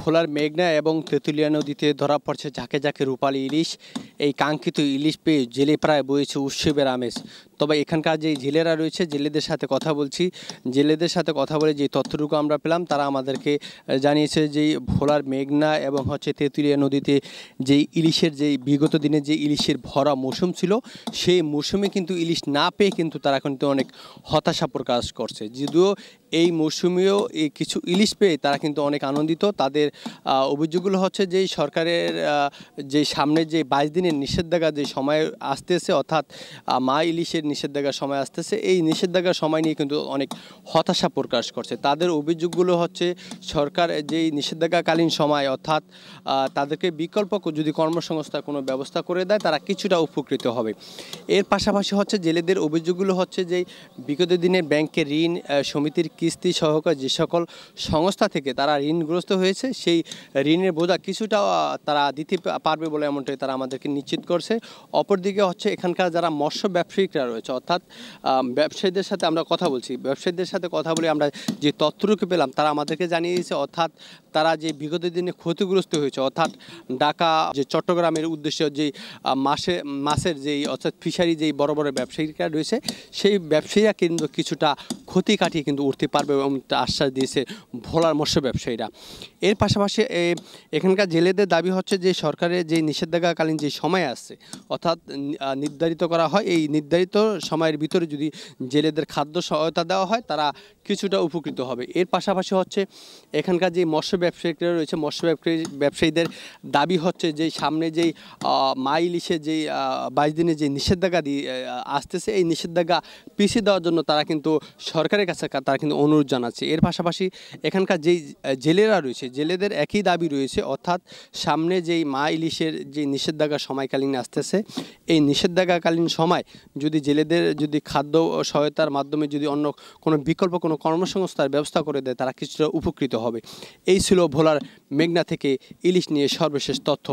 ভোলার মেঘনা এবং তেঁতুলিয়া নদীতে ধরা পড়ছে ঝাঁকে ঝাঁকে রূপালী ইলিশ। এই কাঙ্ক্ষিত ইলিশ পেয়ে জেলে প্রায় বইছে উৎসবের আমেজ। তবে এখানকার যে জেলেরা রয়েছে, জেলেদের সাথে কথা বলছি। জেলেদের সাথে কথা বলে যে তথ্যটুকু আমরা পেলাম, তারা আমাদেরকে জানিয়েছে যে ভোলার মেঘনা এবং তেঁতুলিয়া নদীতে যেই ইলিশের যেই বিগত দিনে যে ইলিশের ভরা মৌসুম ছিল, সেই মৌসুমে কিন্তু ইলিশ না পেয়ে কিন্তু তারা কিন্তু অনেক হতাশা প্রকাশ করছে। যদিও এই মৌসুমেও এই কিছু ইলিশ পেয়ে তারা কিন্তু অনেক আনন্দিত। তাদের অভিযোগগুলো হচ্ছে যে সরকারের যে সামনে যে 22 দিনের নিষেধাজ্ঞা যে সময় আসতেছে, অর্থাৎ মা ইলিশের নিষেধাজ্ঞার সময় আসতেছে, এই নিষেধাজ্ঞার সময় নিয়ে কিন্তু অনেক হতাশা প্রকাশ করছে। তাদের অভিযোগগুলো হচ্ছে সরকার যেই নিষেধাজ্ঞাকালীন সময়, অর্থাৎ তাদেরকে বিকল্প যদি কর্মসংস্থান কোনো ব্যবস্থা করে দেয়, তারা কিছুটা উপকৃত হবে। এর পাশাপাশি হচ্ছে জেলেদের অভিযোগগুলো হচ্ছে যে বিগত দিনের ব্যাংকের ঋণ, সমিতির কিস্তি সহকারে যে সকল সংস্থা থেকে তারা ঋণগ্রস্ত হয়েছে, সেই ঋণের বোঝা কিছুটা তারা দিতে পারবে বলে এমনটাই তারা আমাদেরকে নিশ্চিত করছে। অপরদিকে হচ্ছে এখানকার যারা মৎস্য ব্যবসায়িকরা রয়েছে, অর্থাৎ ব্যবসায়ীদের সাথে আমরা কথা বলছি, ব্যবসায়ীদের সাথে কথা বলে আমরা যে তথ্যটুকু পেলাম, তারা আমাদেরকে জানিয়ে দিয়েছে, অর্থাৎ তারা যে বিগত দিনে ক্ষতিগ্রস্ত হয়েছে, অর্থাৎ ঢাকা যে চট্টগ্রামের উদ্দেশ্যে যেই মাছের যেই অর্থাৎ ফিশারি যেই বড় বড় ব্যবসায়ীরা রয়েছে, সেই ব্যবসায়ীরা কিন্তু কিছুটা ক্ষতি কাটিয়ে কিন্তু উঠতে পারবে এবং আশ্বাস দিয়েছে ভোলার মৎস্য ব্যবসায়ীরা। এর পাশাপাশি এখানকার জেলেদের দাবি হচ্ছে যে সরকারের যে নিষেধাজ্ঞাকালীন যে সময় আসছে, অর্থাৎ নির্ধারিত করা হয়, এই নির্ধারিত সময়ের ভিতরে যদি জেলেদের খাদ্য সহায়তা দেওয়া হয়, তারা কিছুটা উপকৃত হবে। এর পাশাপাশি হচ্ছে এখানকার যে মৎস্য ব্যবসায়ীরা রয়েছে, মৎস্য ব্যবসায়ীদের দাবি হচ্ছে যে সামনে যেই মা ইলিশের যেই 22 দিনের যে নিষেধাজ্ঞা দিয়ে আসতেছে, এই নিষেধাজ্ঞা পিছিয়ে দেওয়ার জন্য তারা কিন্তু সরকারের কাছে তারা কিন্তু অনুরোধ জানাচ্ছে। এর পাশাপাশি এখানকার যেই জেলেরা রয়েছে, জেলেদের একই দাবি রয়েছে, অর্থাৎ সামনে যেই মা ইলিশের যে নিষেধাজ্ঞা সময়কালীন আসতেছে, এই নিষেধাজ্ঞাকালীন সময় যদি জেলেদের যদি খাদ্য সহায়তার মাধ্যমে যদি অন্য কোনো বিকল্প কোনো কর্মসংস্থার ব্যবস্থা করে দেয়, তারা কিছুটা উপকৃত হবে। এই ছিল ভোলার মেঘনা থেকে ইলিশ নিয়ে সর্বশেষ তথ্য।